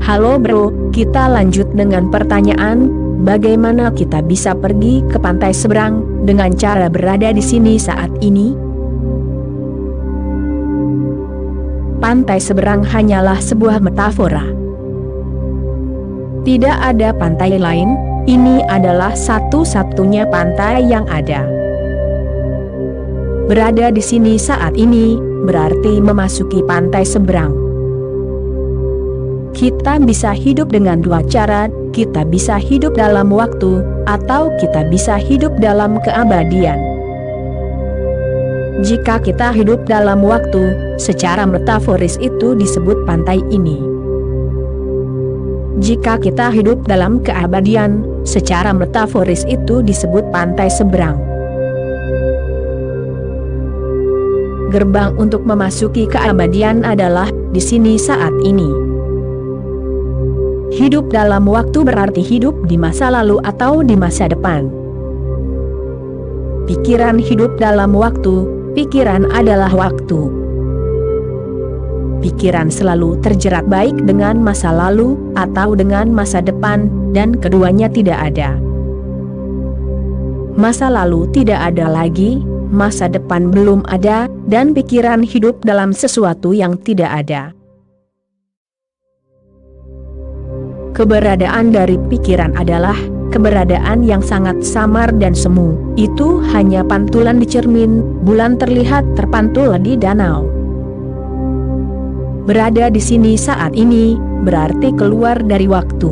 Halo bro, kita lanjut dengan pertanyaan, bagaimana kita bisa pergi ke pantai seberang dengan cara berada di sini saat ini? Pantai seberang hanyalah sebuah metafora. Tidak ada pantai lain, ini adalah satu-satunya pantai yang ada. Berada di sini saat ini, berarti memasuki pantai seberang. Kita bisa hidup dengan dua cara, kita bisa hidup dalam waktu, atau kita bisa hidup dalam keabadian. Jika kita hidup dalam waktu, secara metaforis itu disebut pantai ini. Jika kita hidup dalam keabadian, secara metaforis itu disebut pantai seberang. Gerbang untuk memasuki keabadian adalah di sini saat ini. Hidup dalam waktu berarti hidup di masa lalu atau di masa depan. Pikiran hidup dalam waktu, pikiran adalah waktu. Pikiran selalu terjerat baik dengan masa lalu atau dengan masa depan, dan keduanya tidak ada. Masa lalu tidak ada lagi, masa depan belum ada, dan pikiran hidup dalam sesuatu yang tidak ada. Keberadaan dari pikiran adalah keberadaan yang sangat samar dan semu. Itu hanya pantulan di cermin, bulan terlihat terpantul di danau. Berada di sini saat ini, berarti keluar dari waktu.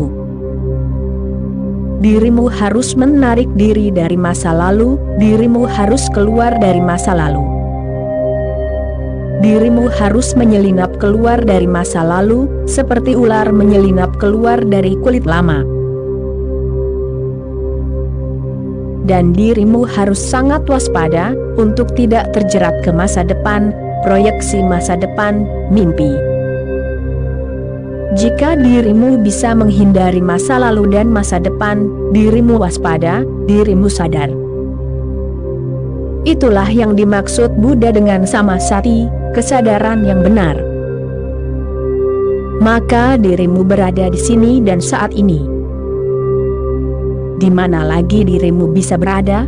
Dirimu harus menarik diri dari masa lalu, dirimu harus keluar dari masa lalu. Dirimu harus menyelinap keluar dari masa lalu, seperti ular menyelinap keluar dari kulit lama. Dan dirimu harus sangat waspada, untuk tidak terjerat ke masa depan, proyeksi masa depan, mimpi. Jika dirimu bisa menghindari masa lalu dan masa depan, dirimu waspada, dirimu sadar. Itulah yang dimaksud Buddha dengan samasati, kesadaran yang benar. Maka dirimu berada di sini dan saat ini. Di mana lagi dirimu bisa berada?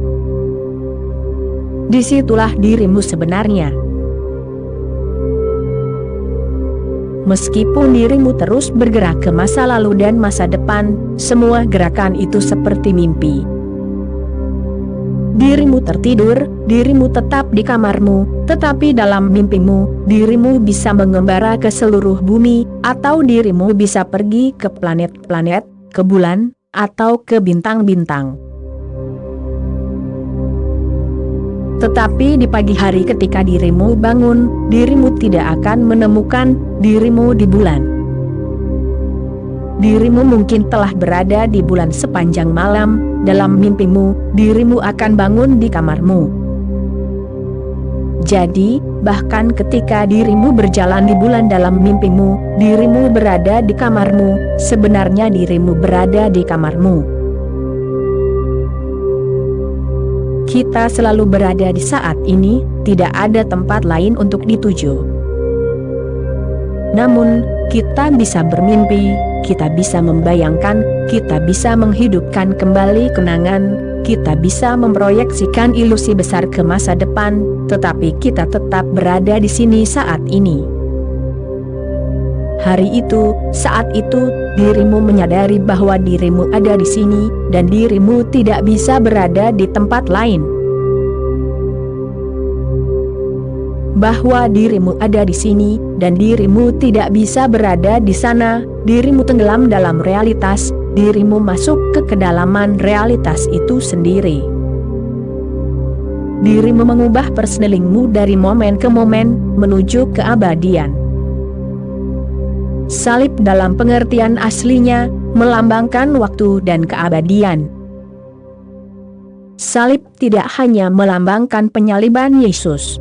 Disitulah dirimu sebenarnya. Meskipun dirimu terus bergerak ke masa lalu dan masa depan, semua gerakan itu seperti mimpi. Dirimu tertidur, dirimu tetap di kamarmu, tetapi dalam mimpimu, dirimu bisa mengembara ke seluruh bumi, atau dirimu bisa pergi ke planet-planet, ke bulan, atau ke bintang-bintang. Tetapi di pagi hari ketika dirimu bangun, dirimu tidak akan menemukan dirimu di bulan. Dirimu mungkin telah berada di bulan sepanjang malam. Dalam mimpimu, dirimu akan bangun di kamarmu. Jadi, bahkan ketika dirimu berjalan di bulan dalam mimpimu, dirimu berada di kamarmu, sebenarnya dirimu berada di kamarmu. Kita selalu berada di saat ini, tidak ada tempat lain untuk dituju. Namun, kita bisa bermimpi, kita bisa membayangkan, kita bisa menghidupkan kembali kenangan, kita bisa memproyeksikan ilusi besar ke masa depan, tetapi kita tetap berada di sini saat ini. Hari itu, saat itu, dirimu menyadari bahwa dirimu ada di sini, dan dirimu tidak bisa berada di tempat lain. Bahwa dirimu ada di sini, dan dirimu tidak bisa berada di sana, dirimu tenggelam dalam realitas, dirimu masuk ke kedalaman realitas itu sendiri. Dirimu mengubah persnelingmu dari momen ke momen, menuju keabadian. Salib dalam pengertian aslinya, melambangkan waktu dan keabadian. Salib tidak hanya melambangkan penyaliban Yesus.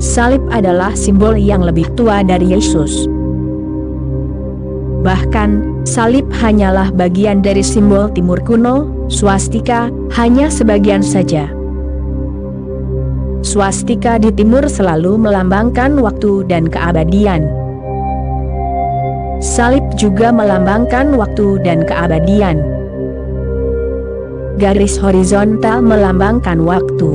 Salib adalah simbol yang lebih tua dari Yesus. Bahkan, salib hanyalah bagian dari simbol Timur kuno, swastika, hanya sebagian saja. Swastika di timur selalu melambangkan waktu dan keabadian. Salib juga melambangkan waktu dan keabadian. Garis horizontal melambangkan waktu.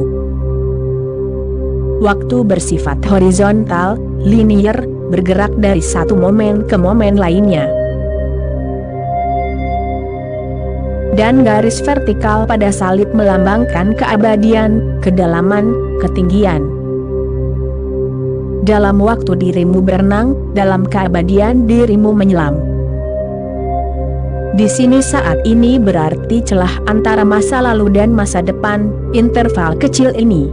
Waktu bersifat horizontal, linear, bergerak dari satu momen ke momen lainnya. Dan garis vertikal pada salib melambangkan keabadian, kedalaman, ketinggian. Dalam waktu dirimu berenang, dalam keabadian dirimu menyelam. Di sini saat ini berarti celah antara masa lalu dan masa depan, interval kecil ini.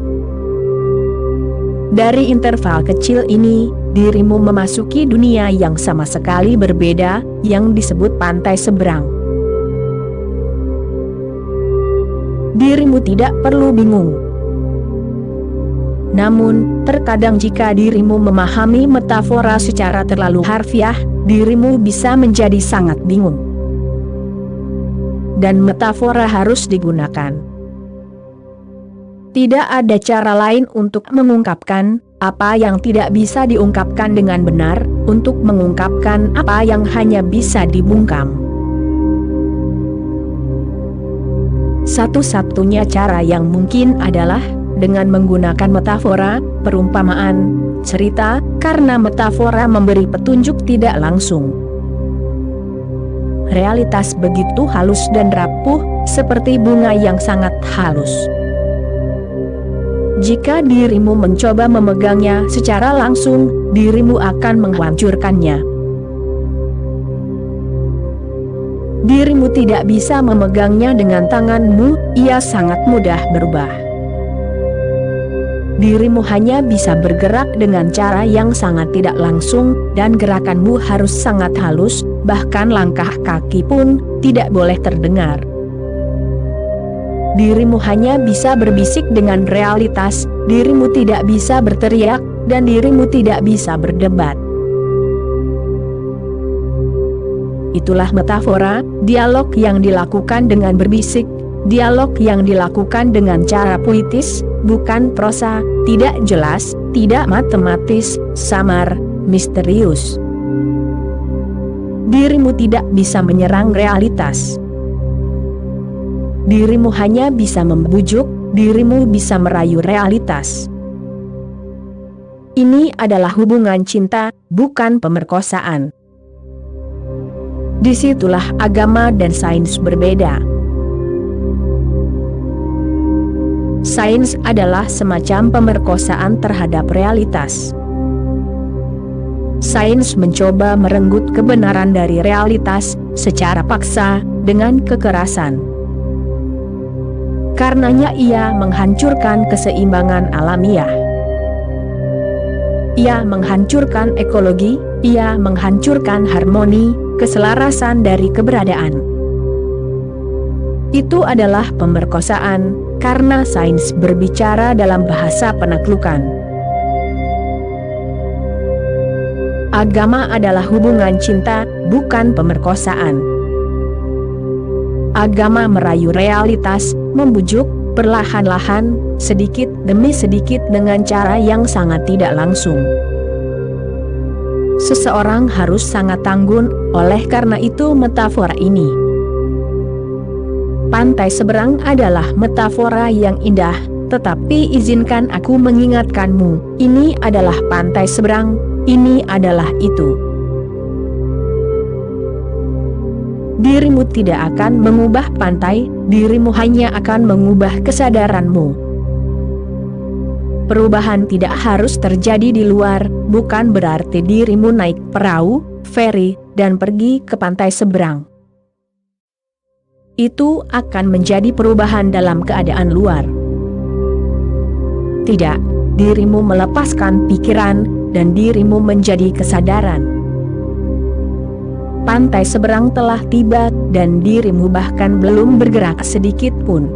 Dari interval kecil ini, dirimu memasuki dunia yang sama sekali berbeda, yang disebut pantai seberang. Dirimu tidak perlu bingung. Namun, terkadang jika dirimu memahami metafora secara terlalu harfiah, dirimu bisa menjadi sangat bingung. Dan metafora harus digunakan. Tidak ada cara lain untuk mengungkapkan apa yang tidak bisa diungkapkan dengan benar, untuk mengungkapkan apa yang hanya bisa dibungkam. Satu-satunya cara yang mungkin adalah dengan menggunakan metafora, perumpamaan, cerita, karena metafora memberi petunjuk tidak langsung. Realitas begitu halus dan rapuh, seperti bunga yang sangat halus. Jika dirimu mencoba memegangnya secara langsung, dirimu akan menghancurkannya. Dirimu tidak bisa memegangnya dengan tanganmu, ia sangat mudah berubah. Dirimu hanya bisa bergerak dengan cara yang sangat tidak langsung, dan gerakanmu harus sangat halus, bahkan langkah kaki pun tidak boleh terdengar. Dirimu hanya bisa berbisik dengan realitas, dirimu tidak bisa berteriak, dan dirimu tidak bisa berdebat. Itulah metafora, dialog yang dilakukan dengan berbisik, dialog yang dilakukan dengan cara puitis, bukan prosa, tidak jelas, tidak matematis, samar, misterius. Dirimu tidak bisa menyerang realitas. Dirimu hanya bisa membujuk, dirimu bisa merayu realitas. Ini adalah hubungan cinta, bukan pemerkosaan. Disitulah agama dan sains berbeda. Sains adalah semacam pemerkosaan terhadap realitas. Sains mencoba merenggut kebenaran dari realitas secara paksa, dengan kekerasan. Karenanya ia menghancurkan keseimbangan alamiah. Ia menghancurkan ekologi, ia menghancurkan harmoni, keselarasan dari keberadaan. Itu adalah pemerkosaan, karena sains berbicara dalam bahasa penaklukan. Agama adalah hubungan cinta, bukan pemerkosaan. Agama merayu realitas, membujuk, perlahan-lahan, sedikit demi sedikit dengan cara yang sangat tidak langsung. Seseorang harus sangat tangguh, oleh karena itu metafora ini. Pantai seberang adalah metafora yang indah, tetapi izinkan aku mengingatkanmu, ini adalah pantai seberang, ini adalah itu. Dirimu tidak akan mengubah pantai, dirimu hanya akan mengubah kesadaranmu. Perubahan tidak harus terjadi di luar, bukan berarti dirimu naik perahu, feri, dan pergi ke pantai seberang. Itu akan menjadi perubahan dalam keadaan luar. Tidak, dirimu melepaskan pikiran, dan dirimu menjadi kesadaran. Pantai seberang telah tiba, dan dirimu bahkan belum bergerak sedikit pun.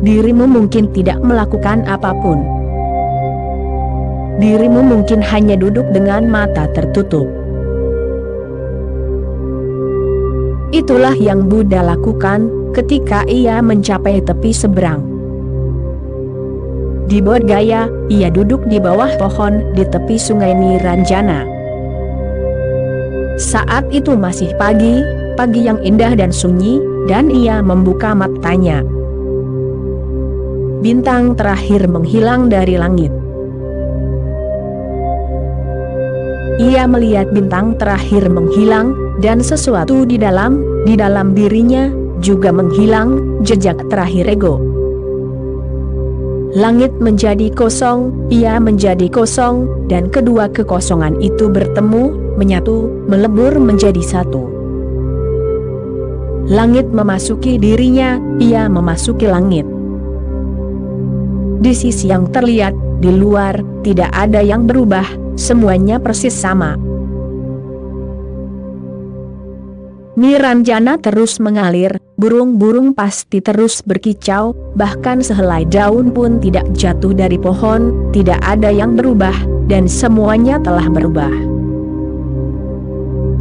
Dirimu mungkin tidak melakukan apapun. Dirimu mungkin hanya duduk dengan mata tertutup. Itulah yang Buddha lakukan ketika ia mencapai tepi seberang. di Bodh Gaya, ia duduk di bawah pohon di tepi sungai Niranjana. Saat itu masih pagi, pagi yang indah dan sunyi, dan ia membuka matanya. Bintang terakhir menghilang dari langit. Ia melihat bintang terakhir menghilang, dan sesuatu di dalam dirinya juga menghilang, jejak terakhir ego. Langit menjadi kosong, ia menjadi kosong, dan kedua kekosongan itu bertemu, menyatu, melebur menjadi satu. Langit memasuki dirinya, ia memasuki langit. Di sisi yang terlihat, di luar, tidak ada yang berubah, semuanya persis sama. Niranjana terus mengalir, burung-burung pasti terus berkicau, bahkan sehelai daun pun tidak jatuh dari pohon, tidak ada yang berubah, dan semuanya telah berubah.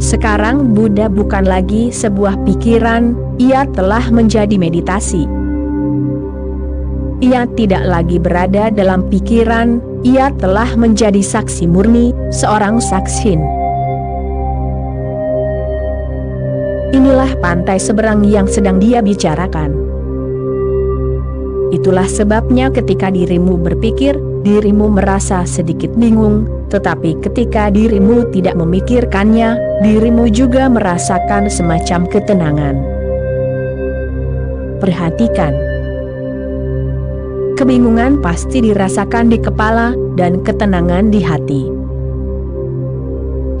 Sekarang Buddha bukan lagi sebuah pikiran, ia telah menjadi meditasi. Ia tidak lagi berada dalam pikiran, ia telah menjadi saksi murni, seorang saksin. Inilah pantai seberang yang sedang dia bicarakan. Itulah sebabnya ketika dirimu berpikir, dirimu merasa sedikit bingung, tetapi ketika dirimu tidak memikirkannya, dirimu juga merasakan semacam ketenangan. Perhatikan. Kebingungan pasti dirasakan di kepala, dan ketenangan di hati.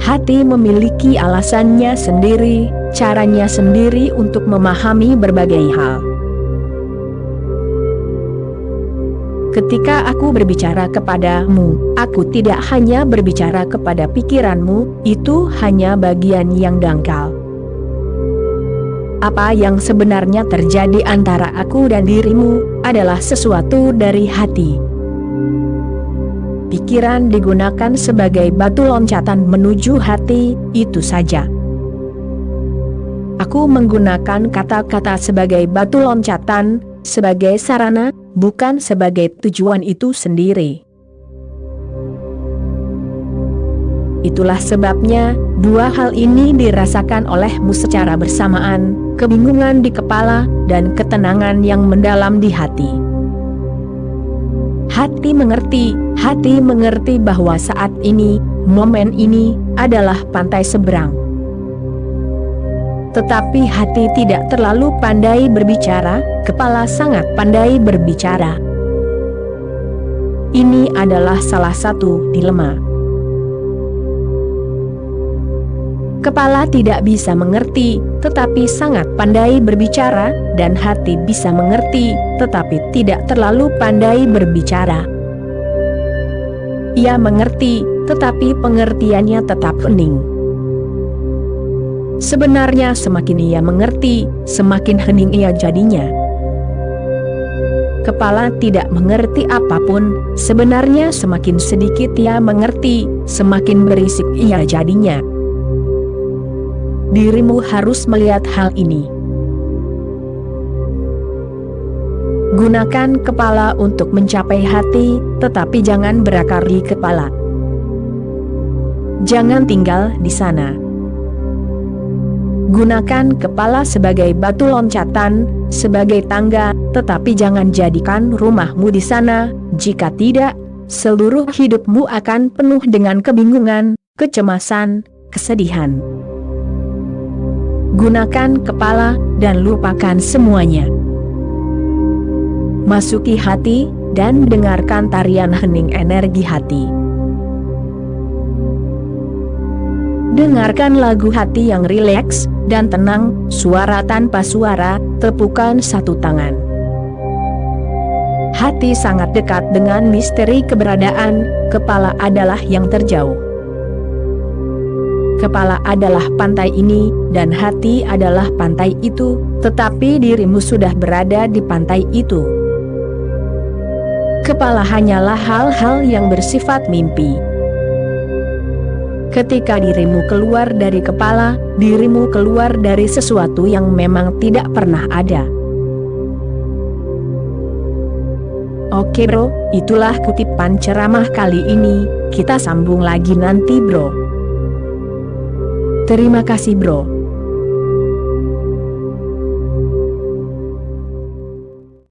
Hati memiliki alasannya sendiri, caranya sendiri untuk memahami berbagai hal. Ketika aku berbicara kepadamu, aku tidak hanya berbicara kepada pikiranmu, itu hanya bagian yang dangkal. Apa yang sebenarnya terjadi antara aku dan dirimu, adalah sesuatu dari hati. Pikiran digunakan sebagai batu loncatan menuju hati, itu saja. Aku menggunakan kata-kata sebagai batu loncatan, sebagai sarana, bukan sebagai tujuan itu sendiri. Itulah sebabnya, dua hal ini dirasakan olehmu secara bersamaan, kebingungan di kepala, dan ketenangan yang mendalam di hati. Hati mengerti bahwa saat ini, momen ini, adalah pantai seberang. Tetapi hati tidak terlalu pandai berbicara, kepala sangat pandai berbicara. Ini adalah salah satu dilema. Kepala tidak bisa mengerti, tetapi sangat pandai berbicara, dan hati bisa mengerti, tetapi tidak terlalu pandai berbicara. Ia mengerti, tetapi pengertiannya tetap hening. Sebenarnya semakin ia mengerti, semakin hening ia jadinya. Kepala tidak mengerti apapun, sebenarnya semakin sedikit ia mengerti, semakin berisik ia jadinya. Dirimu harus melihat hal ini. Gunakan kepala untuk mencapai hati, tetapi jangan berakar di kepala. Jangan tinggal di sana. Gunakan kepala sebagai batu loncatan, sebagai tangga, tetapi jangan jadikan rumahmu di sana, jika tidak, seluruh hidupmu akan penuh dengan kebingungan, kecemasan, kesedihan. Gunakan kepala, dan lupakan semuanya. Masuki hati, dan dengarkan tarian hening energi hati. Dengarkan lagu hati yang rileks, dan tenang, suara tanpa suara, tepukan satu tangan. Hati sangat dekat dengan misteri keberadaan, kepala adalah yang terjauh. Kepala adalah pantai ini, dan hati adalah pantai itu, tetapi dirimu sudah berada di pantai itu. Kepala hanyalah hal-hal yang bersifat mimpi. Ketika dirimu keluar dari kepala, dirimu keluar dari sesuatu yang memang tidak pernah ada. Oke bro, itulah kutipan ceramah kali ini, kita sambung lagi nanti bro. Terima kasih bro.